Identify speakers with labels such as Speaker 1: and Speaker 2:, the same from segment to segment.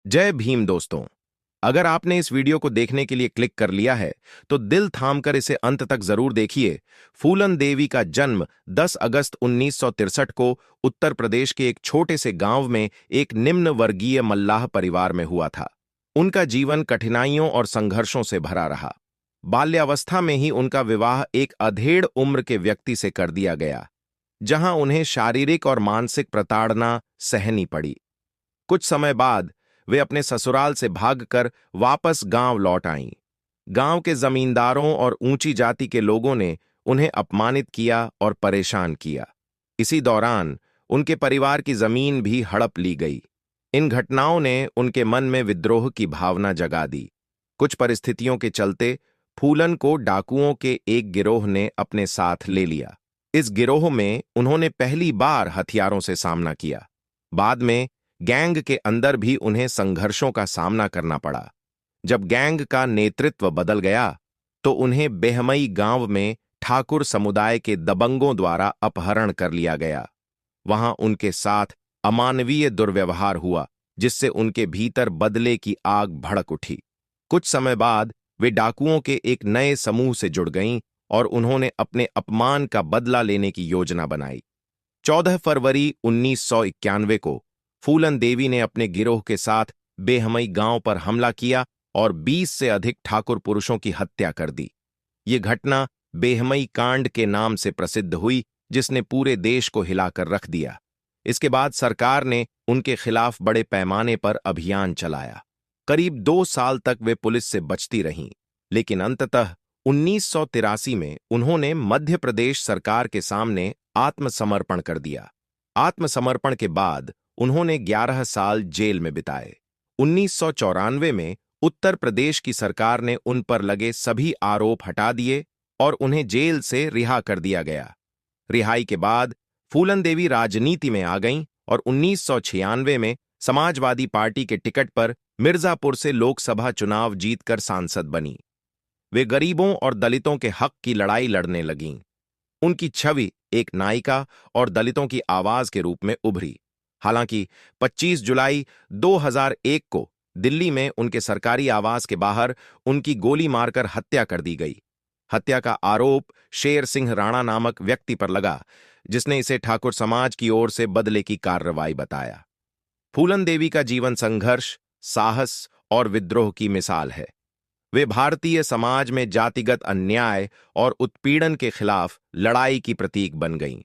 Speaker 1: जय भीम दोस्तों। अगर आपने इस वीडियो को देखने के लिए क्लिक कर लिया है तो दिल थामकर इसे अंत तक जरूर देखिए। फूलन देवी का जन्म 10 अगस्त 1963 को उत्तर प्रदेश के एक छोटे से गांव में एक निम्न वर्गीय मल्लाह परिवार में हुआ था। उनका जीवन कठिनाइयों और संघर्षों से भरा रहा। बाल्यावस्था में ही उनका विवाह एक अधेड़ उम्र के व्यक्ति से कर दिया गया, जहां उन्हें शारीरिक और मानसिक प्रताड़ना सहनी पड़ी। कुछ समय बाद वे अपने ससुराल से भागकर वापस गांव लौट आईं। गांव के जमींदारों और ऊंची जाति के लोगों ने उन्हें अपमानित किया और परेशान किया। इसी दौरान उनके परिवार की जमीन भी हड़प ली गई। इन घटनाओं ने उनके मन में विद्रोह की भावना जगा दी। कुछ परिस्थितियों के चलते फूलन को डाकुओं के एक गिरोह ने अपने साथ ले लिया। इस गिरोह में उन्होंने पहली बार हथियारों से सामना किया। बाद में गैंग के अंदर भी उन्हें संघर्षों का सामना करना पड़ा। जब गैंग का नेतृत्व बदल गया तो उन्हें बेहमई गांव में ठाकुर समुदाय के दबंगों द्वारा अपहरण कर लिया गया। वहां उनके साथ अमानवीय दुर्व्यवहार हुआ, जिससे उनके भीतर बदले की आग भड़क उठी। कुछ समय बाद वे डाकुओं के एक नए समूह से जुड़ गईं और उन्होंने अपने अपमान का बदला लेने की योजना बनाई। 14 फरवरी 1991 को फूलन देवी ने अपने गिरोह के साथ बेहमई गांव पर हमला किया और 20 से अधिक ठाकुर पुरुषों की हत्या कर दी। ये घटना बेहमई कांड के नाम से प्रसिद्ध हुई, जिसने पूरे देश को हिलाकर रख दिया। इसके बाद सरकार ने उनके खिलाफ बड़े पैमाने पर अभियान चलाया। करीब 2 साल तक वे पुलिस से बचती रहीं, लेकिन अंततः 1983 में उन्होंने मध्य प्रदेश सरकार के सामने आत्मसमर्पण कर दिया। आत्मसमर्पण के बाद उन्होंने 11 साल जेल में बिताए। 1994 में उत्तर प्रदेश की सरकार ने उन पर लगे सभी आरोप हटा दिए और उन्हें जेल से रिहा कर दिया गया। रिहाई के बाद फूलन देवी राजनीति में आ गईं और 1996 में समाजवादी पार्टी के टिकट पर मिर्जापुर से लोकसभा चुनाव जीतकर सांसद बनी। वे गरीबों और दलितों के हक की लड़ाई लड़ने लगीं। उनकी छवि एक नायिका और दलितों की आवाज के रूप में उभरी। हालांकि 25 जुलाई 2001 को दिल्ली में उनके सरकारी आवास के बाहर उनकी गोली मारकर हत्या कर दी गई। हत्या का आरोप शेर सिंह राणा नामक व्यक्ति पर लगा, जिसने इसे ठाकुर समाज की ओर से बदले की कार्रवाई बताया। फूलन देवी का जीवन संघर्ष, साहस और विद्रोह की मिसाल है। वे भारतीय समाज में जातिगत अन्याय और उत्पीड़न के खिलाफ लड़ाई की प्रतीक बन गईं।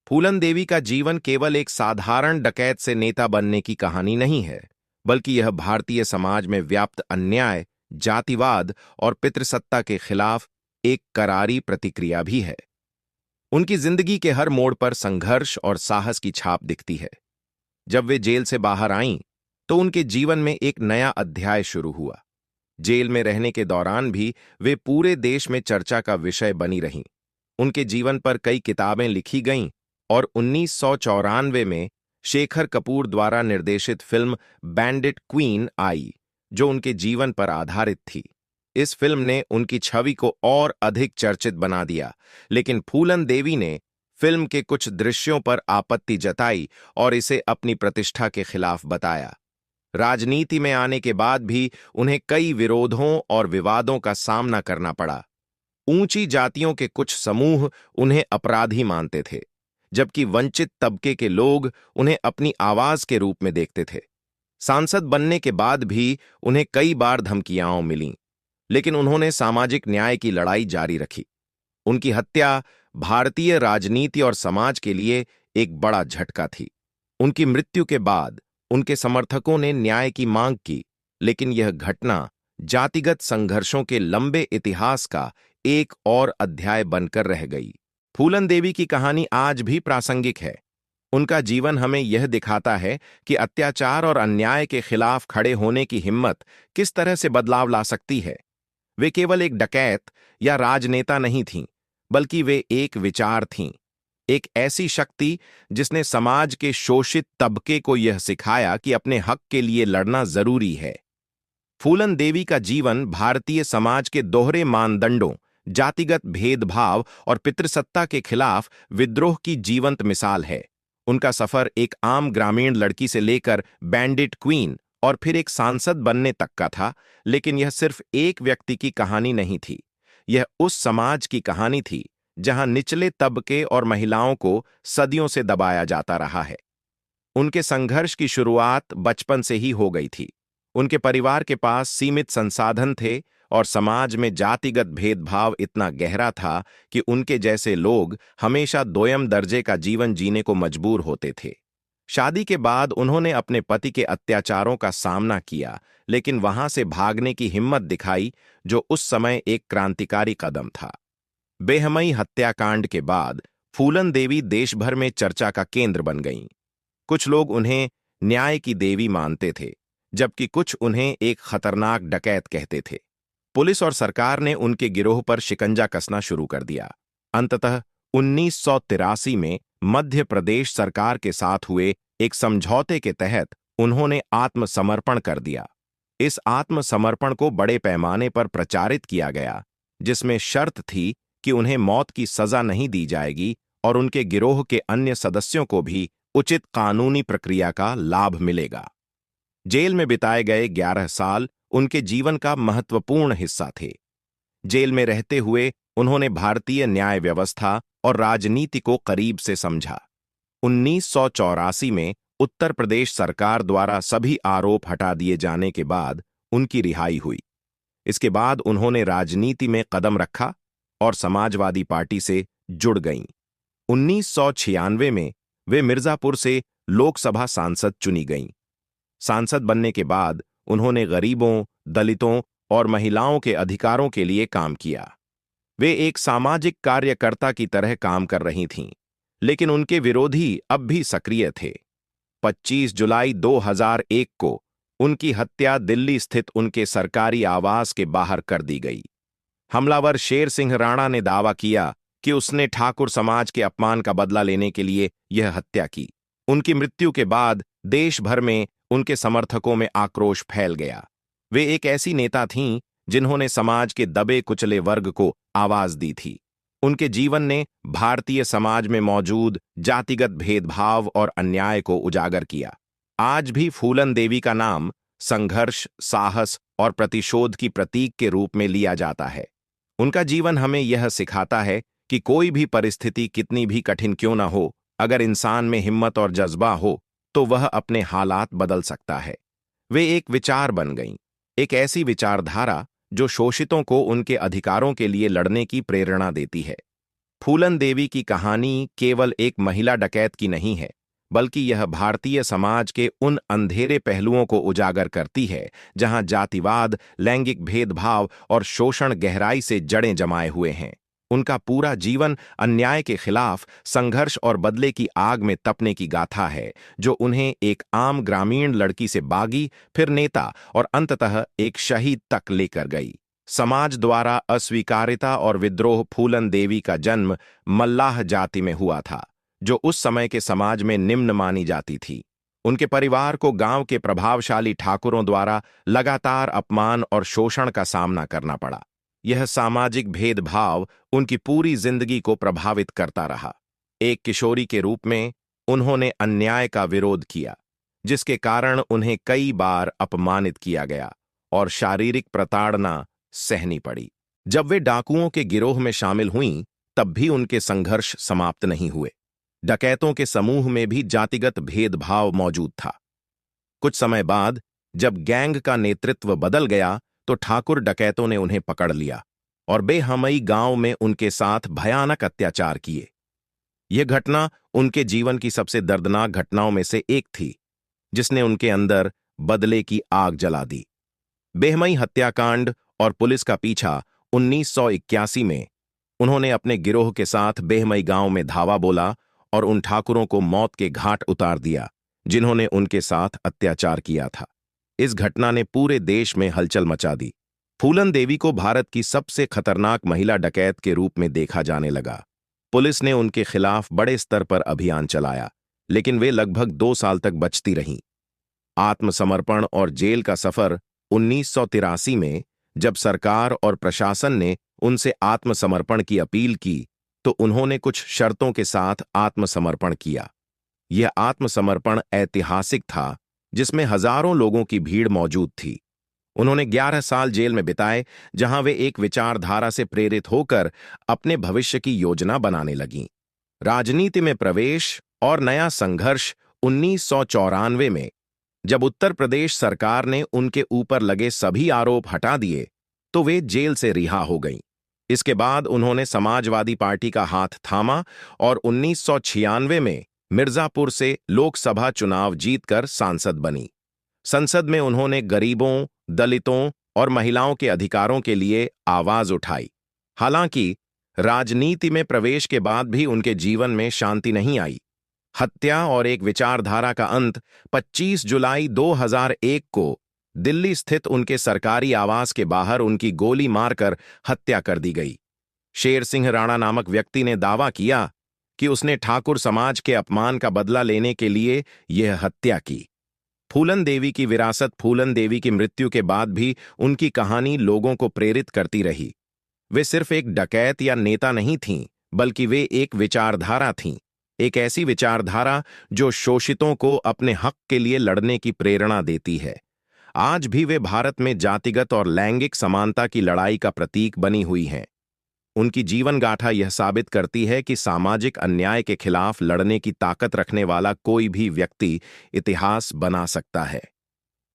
Speaker 1: फूलन देवी का जीवन केवल एक साधारण डकैत से नेता बनने की कहानी नहीं है, बल्कि यह भारतीय समाज में व्याप्त अन्याय, जातिवाद और पितृसत्ता के खिलाफ एक करारी प्रतिक्रिया भी है। उनकी जिंदगी के हर मोड़ पर संघर्ष और साहस की छाप दिखती है। जब वे जेल से बाहर आईं, तो उनके जीवन में एक नया अध्याय शुरू हुआ। जेल में रहने के दौरान भी वे पूरे देश में चर्चा का विषय बनी रहीं। उनके जीवन पर कई किताबें लिखी गईं और 1994 में शेखर कपूर द्वारा निर्देशित फिल्म बैंडिट क्वीन आई, जो उनके जीवन पर आधारित थी। इस फिल्म ने उनकी छवि को और अधिक चर्चित बना दिया, लेकिन फूलन देवी ने फिल्म के कुछ दृश्यों पर आपत्ति जताई और इसे अपनी प्रतिष्ठा के खिलाफ बताया। राजनीति में आने के बाद भी उन्हें कई विरोधों और विवादों का सामना करना पड़ा। ऊंची जातियों के कुछ समूह उन्हें अपराधी मानते थे, जबकि वंचित तबके के लोग उन्हें अपनी आवाज के रूप में देखते थे। सांसद बनने के बाद भी उन्हें कई बार धमकियां मिलीं, लेकिन उन्होंने सामाजिक न्याय की लड़ाई जारी रखी। उनकी हत्या भारतीय राजनीति और समाज के लिए एक बड़ा झटका थी। उनकी मृत्यु के बाद उनके समर्थकों ने न्याय की मांग की, लेकिन यह घटना जातिगत संघर्षों के लंबे इतिहास का एक और अध्याय बनकर रह गई। फूलन देवी की कहानी आज भी प्रासंगिक है। उनका जीवन हमें यह दिखाता है कि अत्याचार और अन्याय के खिलाफ खड़े होने की हिम्मत किस तरह से बदलाव ला सकती है। वे केवल एक डकैत या राजनेता नहीं थीं, बल्कि वे एक विचार थीं, एक ऐसी शक्ति जिसने समाज के शोषित तबके को यह सिखाया कि अपने हक के लिए लड़ना जरूरी है। फूलन देवी का जीवन भारतीय समाज के दोहरे मानदंडों, जातिगत भेदभाव और पितृसत्ता के खिलाफ विद्रोह की जीवंत मिसाल है। उनका सफर एक आम ग्रामीण लड़की से लेकर बैंडिट क्वीन और फिर एक सांसद बनने तक का था। लेकिन यह सिर्फ एक व्यक्ति की कहानी नहीं थी। यह उस समाज की कहानी थी जहां निचले तबके और महिलाओं को सदियों से दबाया जाता रहा है। उनके संघर्ष की शुरुआत बचपन से ही हो गई थी। उनके परिवार के पास सीमित संसाधन थे और समाज में जातिगत भेदभाव इतना गहरा था कि उनके जैसे लोग हमेशा दोयम दर्जे का जीवन जीने को मजबूर होते थे। शादी के बाद उन्होंने अपने पति के अत्याचारों का सामना किया, लेकिन वहां से भागने की हिम्मत दिखाई, जो उस समय एक क्रांतिकारी कदम था। बेहमई हत्याकांड के बाद फूलन देवी देश भर में चर्चा का केंद्र बन गईं। कुछ लोग उन्हें न्याय की देवी मानते थे, जबकि कुछ उन्हें एक खतरनाक डकैत कहते थे। पुलिस और सरकार ने उनके गिरोह पर शिकंजा कसना शुरू कर दिया। अंततः 1983 में मध्य प्रदेश सरकार के साथ हुए एक समझौते के तहत उन्होंने आत्मसमर्पण कर दिया। इस आत्मसमर्पण को बड़े पैमाने पर प्रचारित किया गया, जिसमें शर्त थी कि उन्हें मौत की सजा नहीं दी जाएगी और उनके गिरोह के अन्य सदस्यों को भी उचित कानूनी प्रक्रिया का लाभ मिलेगा। जेल में बिताए गए 11 साल उनके जीवन का महत्वपूर्ण हिस्सा थे। जेल में रहते हुए उन्होंने भारतीय न्याय व्यवस्था और राजनीति को करीब से समझा। 1984 में उत्तर प्रदेश सरकार द्वारा सभी आरोप हटा दिए जाने के बाद उनकी रिहाई हुई। इसके बाद उन्होंने राजनीति में कदम रखा और समाजवादी पार्टी से जुड़ गईं। 1996 में वे मिर्जापुर से लोकसभा सांसद चुनी गईं। सांसद बनने के बाद उन्होंने गरीबों, दलितों और महिलाओं के अधिकारों के लिए काम किया। वे एक सामाजिक कार्यकर्ता की तरह काम कर रही थीं, लेकिन उनके विरोधी अब भी सक्रिय थे। 25 जुलाई 2001 को उनकी हत्या दिल्ली स्थित उनके सरकारी आवास के बाहर कर दी गई। हमलावर शेर सिंह राणा ने दावा किया कि उसने ठाकुर समाज के अपमान का बदला लेने के लिए यह हत्या की। उनकी मृत्यु के बाद देश भर में उनके समर्थकों में आक्रोश फैल गया। वे एक ऐसी नेता थीं जिन्होंने समाज के दबे कुचले वर्ग को आवाज दी थी। उनके जीवन ने भारतीय समाज में मौजूद जातिगत भेदभाव और अन्याय को उजागर किया। आज भी फूलन देवी का नाम संघर्ष, साहस और प्रतिशोध की प्रतीक के रूप में लिया जाता है। उनका जीवन हमें यह सिखाता है कि कोई भी परिस्थिति कितनी भी कठिन क्यों न हो, अगर इंसान में हिम्मत और जज्बा हो तो वह अपने हालात बदल सकता है। वे एक विचार बन गईं, एक ऐसी विचारधारा जो शोषितों को उनके अधिकारों के लिए लड़ने की प्रेरणा देती है। फूलन देवी की कहानी केवल एक महिला डकैत की नहीं है, बल्कि यह भारतीय समाज के उन अंधेरे पहलुओं को उजागर करती है जहां जातिवाद, लैंगिक भेदभाव और शोषण गहराई से जड़ें जमाए हुए हैं। उनका पूरा जीवन अन्याय के खिलाफ संघर्ष और बदले की आग में तपने की गाथा है, जो उन्हें एक आम ग्रामीण लड़की से बागी, फिर नेता और अंततः एक शहीद तक लेकर गई। समाज द्वारा अस्वीकारिता और विद्रोह। फूलन देवी का जन्म मल्लाह जाति में हुआ था, जो उस समय के समाज में निम्न मानी जाती थी। उनके परिवार को गांव के प्रभावशाली ठाकुरों द्वारा लगातार अपमान और शोषण का सामना करना पड़ा। यह सामाजिक भेदभाव उनकी पूरी जिंदगी को प्रभावित करता रहा। एक किशोरी के रूप में उन्होंने अन्याय का विरोध किया, जिसके कारण उन्हें कई बार अपमानित किया गया और शारीरिक प्रताड़ना सहनी पड़ी। जब वे डाकुओं के गिरोह में शामिल हुईं, तब भी उनके संघर्ष समाप्त नहीं हुए। डकैतों के समूह में भी जातिगत भेदभाव मौजूद था। कुछ समय बाद जब गैंग का नेतृत्व बदल गया तो ठाकुर डकैतों ने उन्हें पकड़ लिया और बेहमई गांव में उनके साथ भयानक अत्याचार किए। यह घटना उनके जीवन की सबसे दर्दनाक घटनाओं में से एक थी, जिसने उनके अंदर बदले की आग जला दी। बेहमई हत्याकांड और पुलिस का पीछा। 1981 में उन्होंने अपने गिरोह के साथ बेहमई गांव में धावा बोला और उन ठाकुरों को मौत के घाट उतार दिया जिन्होंने उनके साथ अत्याचार किया था। इस घटना ने पूरे देश में हलचल मचा दी। फूलन देवी को भारत की सबसे खतरनाक महिला डकैत के रूप में देखा जाने लगा। पुलिस ने उनके खिलाफ बड़े स्तर पर अभियान चलाया, लेकिन वे लगभग 2 साल तक बचती रहीं। आत्मसमर्पण और जेल का सफर। 1983 में जब सरकार और प्रशासन ने उनसे आत्मसमर्पण की अपील की, तो उन्होंने कुछ शर्तों के साथ आत्मसमर्पण किया। यह आत्मसमर्पण ऐतिहासिक था, जिसमें हजारों लोगों की भीड़ मौजूद थी। उन्होंने 11 साल जेल में बिताए, जहां वे एक विचारधारा से प्रेरित होकर अपने भविष्य की योजना बनाने लगीं। राजनीति में प्रवेश और नया संघर्ष 1994 में, जब उत्तर प्रदेश सरकार ने उनके ऊपर लगे सभी आरोप हटा दिए, तो वे जेल से रिहा हो गईं। इसके बाद उन्होंने समाजवादी पार्टी का हाथ थामा और 1996 में मिर्जापुर से लोकसभा चुनाव जीतकर सांसद बनी। संसद में उन्होंने गरीबों, दलितों और महिलाओं के अधिकारों के लिए आवाज उठाई। हालांकि राजनीति में प्रवेश के बाद भी उनके जीवन में शांति नहीं आई। हत्या और एक विचारधारा का अंत 25 जुलाई 2001 को दिल्ली स्थित उनके सरकारी आवास के बाहर उनकी गोली मारकर हत्या कर दी गई। शेर सिंह राणा नामक व्यक्ति ने दावा किया कि उसने ठाकुर समाज के अपमान का बदला लेने के लिए यह हत्या की। फूलन देवी की विरासत। फूलन देवी की मृत्यु के बाद भी उनकी कहानी लोगों को प्रेरित करती रही। वे सिर्फ एक डकैत या नेता नहीं थीं, बल्कि वे एक विचारधारा थीं। एक ऐसी विचारधारा जो शोषितों को अपने हक के लिए लड़ने की प्रेरणा देती है। आज भी वे भारत में जातिगत और लैंगिक समानता की लड़ाई का प्रतीक बनी हुई हैं। उनकी जीवन गाथा यह साबित करती है कि सामाजिक अन्याय के खिलाफ लड़ने की ताकत रखने वाला कोई भी व्यक्ति इतिहास बना सकता है।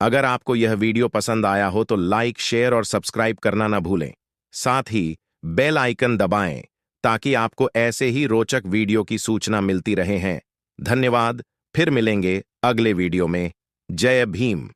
Speaker 1: अगर आपको यह वीडियो पसंद आया हो तो लाइक, शेयर और सब्सक्राइब करना न भूलें। साथ ही बेल आइकन दबाएं ताकि आपको ऐसे ही रोचक वीडियो की सूचना मिलती रहे हैं। धन्यवाद। फिर मिलेंगे अगले वीडियो में। जय भीम।